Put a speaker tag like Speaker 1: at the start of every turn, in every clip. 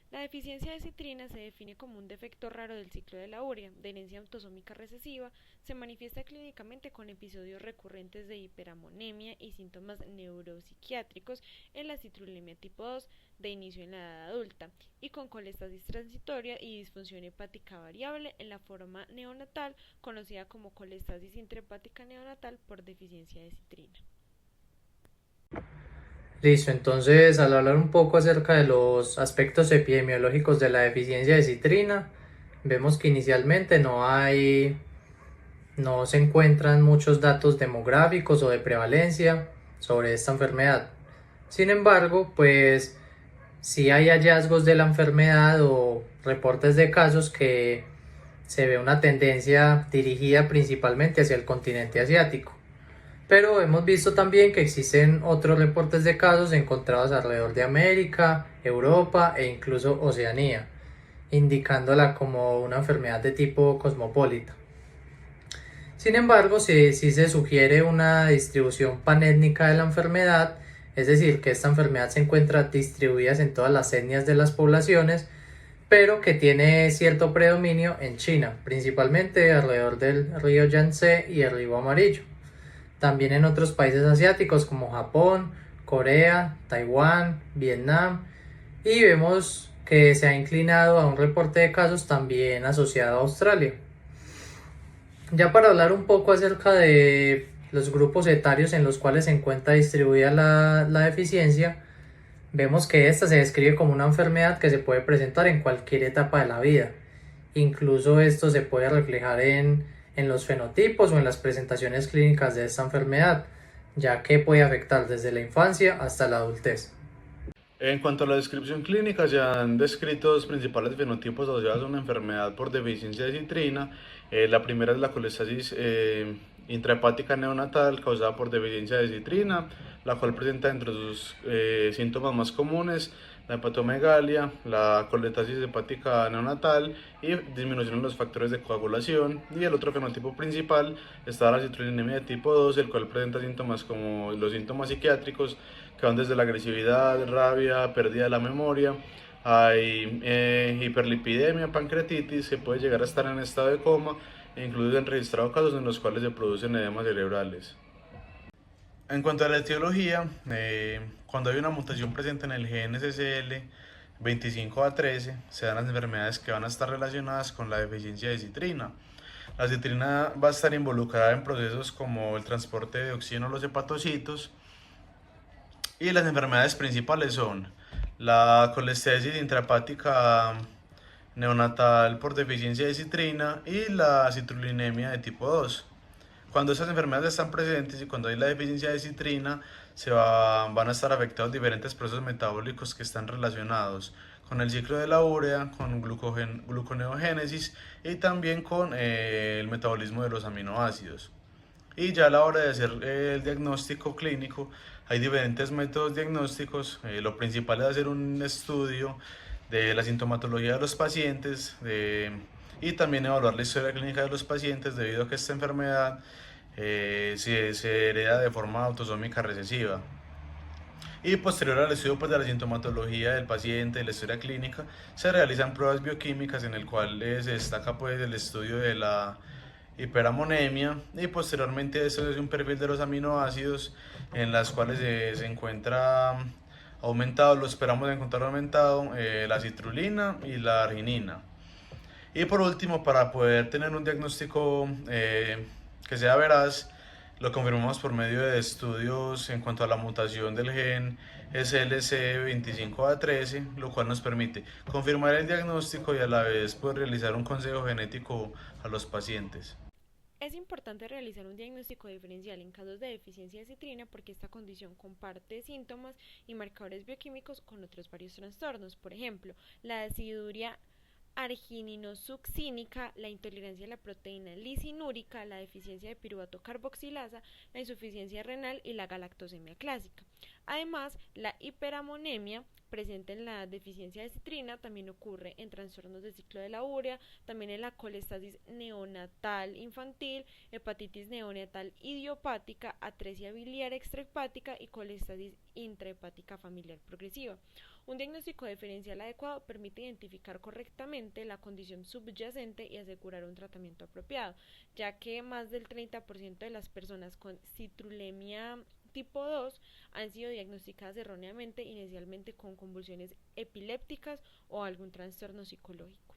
Speaker 1: La deficiencia de citrina se define como un defecto raro del ciclo de la urea, de herencia autosómica recesiva, se manifiesta clínicamente con episodios recurrentes de hiperamonemia y síntomas neuropsiquiátricos en la citrulina tipo 2 de inicio en la edad adulta, y con colestasis transitoria y disfunción hepática variable en la forma neonatal, conocida como colestasis intrahepática neonatal por deficiencia de citrina.
Speaker 2: Listo, entonces al hablar un poco acerca de los aspectos epidemiológicos de la deficiencia de citrina, vemos que inicialmente no se encuentran muchos datos demográficos o de prevalencia sobre esta enfermedad. Sin embargo, pues sí hay hallazgos de la enfermedad o reportes de casos que se ve una tendencia dirigida principalmente hacia el continente asiático. Pero hemos visto también que existen otros reportes de casos encontrados alrededor de América, Europa e incluso Oceanía, indicándola como una enfermedad de tipo cosmopolita. Sin embargo, sí se sugiere una distribución panétnica de la enfermedad, es decir, que esta enfermedad se encuentra distribuida en todas las etnias de las poblaciones, pero que tiene cierto predominio en China, principalmente alrededor del río Yangtze y el río Amarillo. También en otros países asiáticos como Japón, Corea, Taiwán, Vietnam, y vemos que se ha inclinado a un reporte de casos también asociado a Australia. Ya para hablar un poco acerca de los grupos etarios en los cuales se encuentra distribuida la deficiencia, vemos que esta se describe como una enfermedad que se puede presentar en cualquier etapa de la vida. Incluso esto se puede reflejar en los fenotipos o en las presentaciones clínicas de esta enfermedad, ya que puede afectar desde la infancia hasta la adultez.
Speaker 3: En cuanto a la descripción clínica, se han descrito dos principales fenotipos asociados a una enfermedad por deficiencia de citrina. La primera es la colestasis intrahepática neonatal causada por deficiencia de citrina, la cual presenta entre sus síntomas más comunes la hepatomegalia, la colestasis hepática neonatal y disminución en los factores de coagulación. Y el otro fenotipo principal está la citrullinemia de tipo 2, el cual presenta síntomas como los síntomas psiquiátricos que van desde la agresividad, rabia, pérdida de la memoria, hay hiperlipidemia, pancreatitis, se puede llegar a estar en estado de coma e incluso se han registrado casos en los cuales se producen edemas cerebrales. En cuanto a la etiología, cuando hay una mutación presente en el gen SSL 25A13, se dan las enfermedades que van a estar relacionadas con la deficiencia de citrina. La citrina va a estar involucrada en procesos como el transporte de oxígeno a los hepatocitos, y las enfermedades principales son la colestesis intrahepática neonatal por deficiencia de citrina y la citrullinemia de tipo 2. Cuando estas enfermedades están presentes y cuando hay la deficiencia de citrina, van a estar afectados diferentes procesos metabólicos que están relacionados con el ciclo de la urea, con gluconeogénesis y también con el metabolismo de los aminoácidos. Y ya a la hora de hacer el diagnóstico clínico, hay diferentes métodos diagnósticos. Lo principal es hacer un estudio de la sintomatología de los pacientes y también evaluar la historia clínica de los pacientes debido a que esta enfermedad se hereda de forma autosómica recesiva. Y posterior al estudio pues, de la sintomatología del paciente, de la historia clínica, se realizan pruebas bioquímicas en el cual se destaca pues, el estudio de la hiperamonemia y posteriormente eso es un perfil de los aminoácidos en las cuales se encuentra aumentado, lo esperamos encontrar aumentado, la citrulina y la arginina. Y por último, para poder tener un diagnóstico que sea veraz, lo confirmamos por medio de estudios en cuanto a la mutación del gen SLC25A13, lo cual nos permite confirmar el diagnóstico y a la vez poder realizar un consejo genético a los pacientes.
Speaker 1: Es importante realizar un diagnóstico diferencial en casos de deficiencia de citrina porque esta condición comparte síntomas y marcadores bioquímicos con otros varios trastornos, por ejemplo, la deciduria argininosuccínica, la intolerancia a la proteína lisinúrica, la deficiencia de piruvato carboxilasa, la insuficiencia renal y la galactosemia clásica. Además, la hiperamonemia presente en la deficiencia de citrina también ocurre en trastornos del ciclo de la urea, también en la colestasis neonatal infantil, hepatitis neonatal idiopática, atresia biliar extrahepática y colestasis intrahepática familiar progresiva. Un diagnóstico diferencial adecuado permite identificar correctamente la condición subyacente y asegurar un tratamiento apropiado, ya que más del 30% de las personas con citrullemia tipo 2 han sido diagnosticadas erróneamente inicialmente con convulsiones epilépticas o algún trastorno psicológico.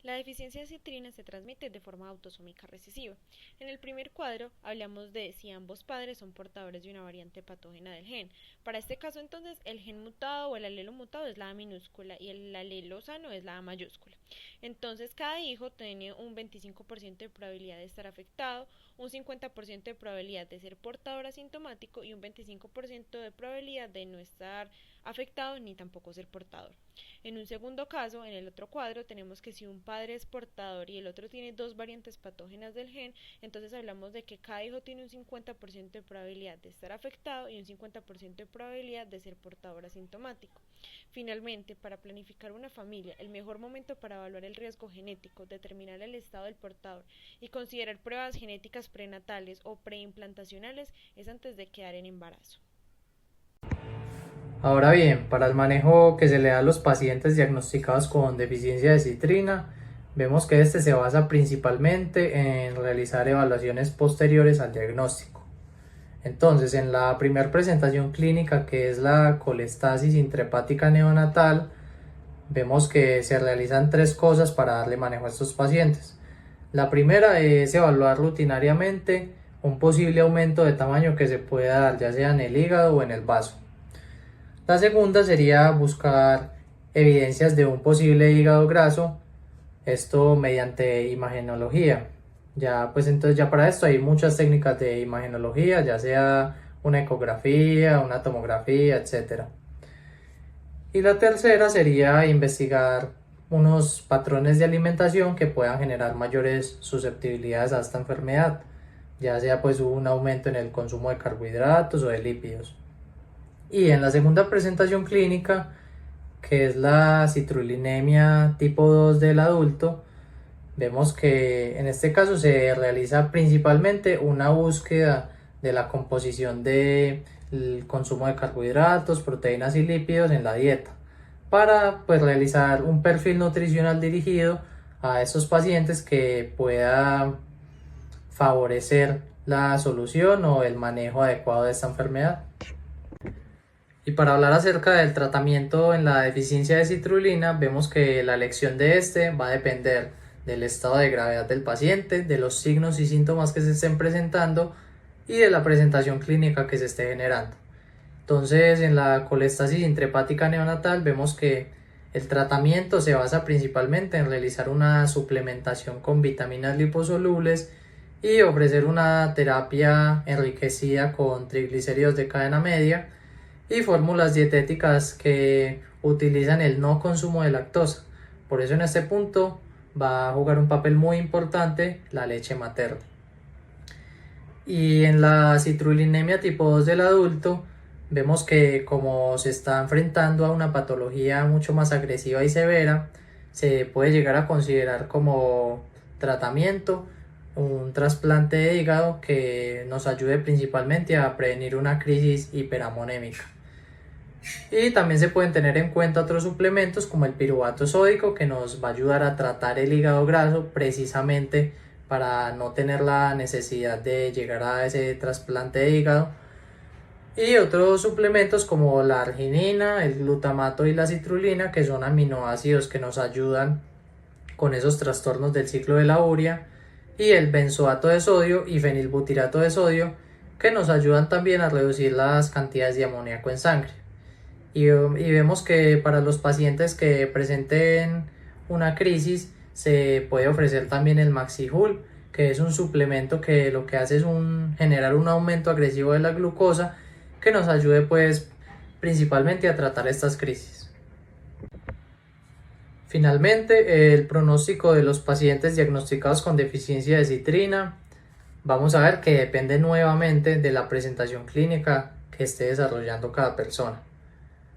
Speaker 1: La deficiencia de citrina se transmite de forma autosómica recesiva. En el primer cuadro hablamos de si ambos padres son portadores de una variante patógena del gen. Para este caso entonces el gen mutado o el alelo mutado es la A minúscula y el alelo sano es la A mayúscula. Entonces cada hijo tiene un 25% de probabilidad de estar afectado, un 50% de probabilidad de ser portador asintomático y un 25% de probabilidad de no estar afectado ni tampoco ser portador. En un segundo caso, en el otro cuadro, tenemos que si un padre es portador y el otro tiene dos variantes patógenas del gen, entonces hablamos de que cada hijo tiene un 50% de probabilidad de estar afectado y un 50% de probabilidad de ser portador asintomático. Finalmente, para planificar una familia, el mejor momento para evaluar el riesgo genético, determinar el estado del portador y considerar pruebas genéticas prenatales o preimplantacionales es antes de quedar en embarazo.
Speaker 2: Ahora bien, para el manejo que se le da a los pacientes diagnosticados con deficiencia de citrina, vemos que este se basa principalmente en realizar evaluaciones posteriores al diagnóstico. Entonces, en la primera presentación clínica, que es la colestasis intrahepática neonatal, vemos que se realizan tres cosas para darle manejo a estos pacientes. La primera es evaluar rutinariamente un posible aumento de tamaño que se pueda dar, ya sea en el hígado o en el vaso. La segunda sería buscar evidencias de un posible hígado graso, esto mediante imagenología. Entonces para esto hay muchas técnicas de imagenología, ya sea una ecografía, una tomografía, etc. Y la tercera sería investigar unos patrones de alimentación que puedan generar mayores susceptibilidades a esta enfermedad, ya sea pues un aumento en el consumo de carbohidratos o de lípidos. Y en la segunda presentación clínica, que es la citrullinemia tipo 2 del adulto, vemos que en este caso se realiza principalmente una búsqueda de la composición del consumo de carbohidratos, proteínas y lípidos en la dieta, para realizar un perfil nutricional dirigido a esos pacientes que pueda favorecer la solución o el manejo adecuado de esta enfermedad. Y para hablar acerca del tratamiento en la deficiencia de citrulina, vemos que la elección de este va a depender del estado de gravedad del paciente, de los signos y síntomas que se estén presentando y de la presentación clínica que se esté generando. Entonces, en la colestasis intrahepática neonatal vemos que el tratamiento se basa principalmente en realizar una suplementación con vitaminas liposolubles y ofrecer una terapia enriquecida con triglicéridos de cadena media y fórmulas dietéticas que utilizan el no consumo de lactosa. Por eso en este punto va a jugar un papel muy importante la leche materna. Y en la citrullinemia tipo 2 del adulto vemos que como se está enfrentando a una patología mucho más agresiva y severa, se puede llegar a considerar como tratamiento un trasplante de hígado que nos ayude principalmente a prevenir una crisis hiperamonémica. Y también se pueden tener en cuenta otros suplementos como el piruvato sódico, que nos va a ayudar a tratar el hígado graso precisamente para no tener la necesidad de llegar a ese trasplante de hígado. Y otros suplementos como la arginina, el glutamato y la citrulina, que son aminoácidos que nos ayudan con esos trastornos del ciclo de la urea, y el benzoato de sodio y fenilbutirato de sodio, que nos ayudan también a reducir las cantidades de amoníaco en sangre. Y vemos que para los pacientes que presenten una crisis se puede ofrecer también el Maxihul, que es un suplemento que lo que hace es generar un aumento agresivo de la glucosa que nos ayude pues principalmente a tratar estas crisis. Finalmente, el pronóstico de los pacientes diagnosticados con deficiencia de citrina, vamos a ver que depende nuevamente de la presentación clínica que esté desarrollando cada persona.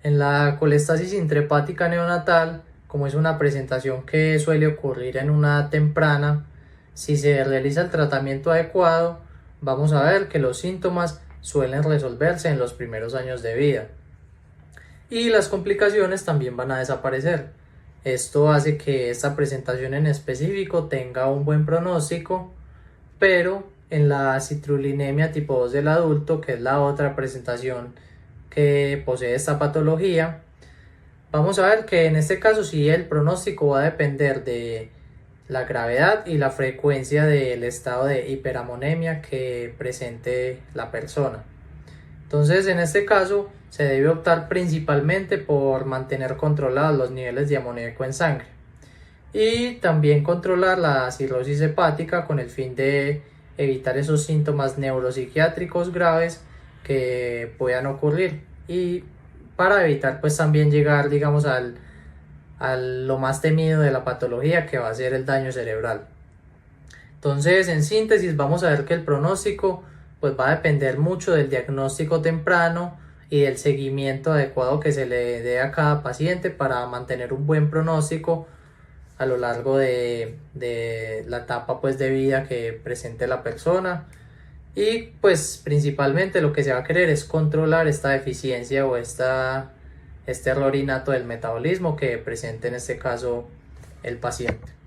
Speaker 2: En la colestasis intrahepática neonatal, como es una presentación que suele ocurrir en una edad temprana, si se realiza el tratamiento adecuado, vamos a ver que los síntomas suelen resolverse en los primeros años de vida. Y las complicaciones también van a desaparecer. Esto hace que esta presentación en específico tenga un buen pronóstico, pero en la citrullinemia tipo 2 del adulto, que es la otra presentación que posee esta patología, vamos a ver que en este caso sí el pronóstico va a depender de la gravedad y la frecuencia del estado de hiperamonemia que presente la persona. Entonces, en este caso se debe optar principalmente por mantener controlados los niveles de amoníaco en sangre y también controlar la cirrosis hepática con el fin de evitar esos síntomas neuropsiquiátricos graves que puedan ocurrir, y para evitar pues también llegar, digamos, a lo más temido de la patología, que va a ser el daño cerebral. Entonces, en síntesis, vamos a ver que el pronóstico pues va a depender mucho del diagnóstico temprano y del seguimiento adecuado que se le dé a cada paciente para mantener un buen pronóstico a lo largo de la etapa pues de vida que presente la persona. Y pues principalmente lo que se va a querer es controlar esta deficiencia o este error innato del metabolismo que presente en este caso el paciente.